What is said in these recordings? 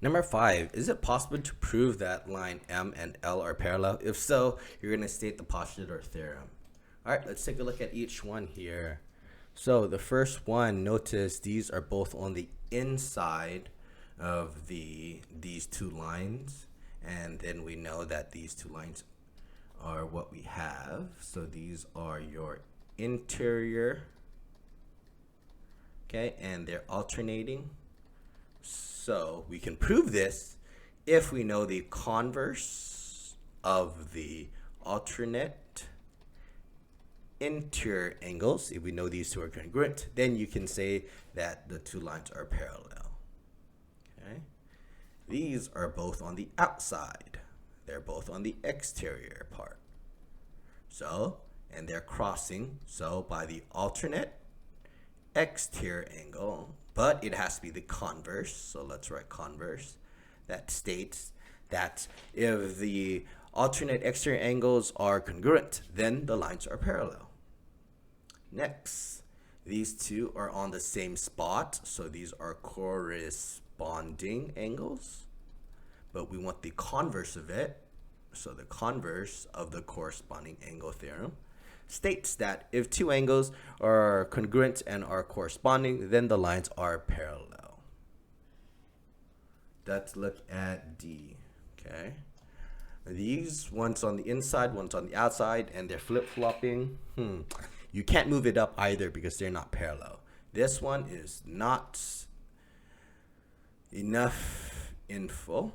Number 5, is it possible to prove that line M and L are parallel? If so, you're going to state the postulate or theorem. All right, let's take a look at each one here. So the first one, notice these are both on the inside of these two lines. And then we know that these two lines are what we have. So these are your interior, okay, and they're alternating. So we can prove this if we know the converse of the alternate interior angles. If we know these two are congruent, then you can say that the two lines are parallel. Okay. These are both on the outside. They're both on the exterior part. So, and they're crossing. So by the alternate exterior angle, but it has to be the converse. So let's write converse. That states that if the alternate exterior angles are congruent, then the lines are parallel. Next, these two are on the same spot. So these are corresponding angles, but we want the converse of it. So the converse of the corresponding angle theorem states that if two angles are congruent and are corresponding, then the lines are parallel. Let's look at D. Okay. These, one's on the inside, one's on the outside, and they're flip-flopping. You can't move it up either because they're not parallel. This one is not enough info,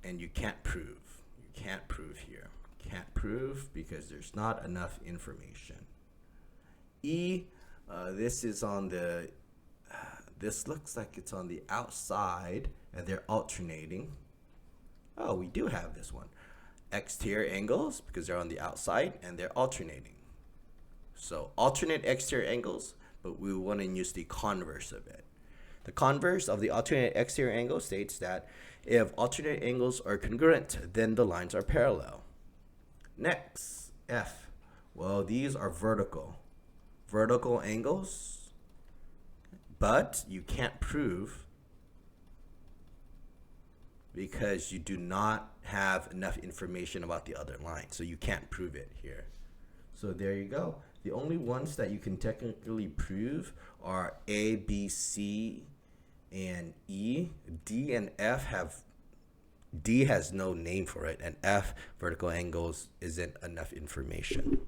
and you can't prove. You can't prove here. Can't prove because there's not enough information. E, this is on the, this looks like it's on the outside and they're alternating. Oh, we do have this one. Exterior angles because they're on the outside and they're alternating. So alternate exterior angles, but we want to use the converse of it. The converse of the alternate exterior angle states that if alternate angles are congruent, then the lines are parallel. Next, F. Well, these are vertical angles, but you can't prove because you do not have enough information about the other line. So you can't prove it here. So there you go. The only ones that you can technically prove are A, B, C, and E. D and F have, D has no name for it, and F, vertical angles, isn't enough information.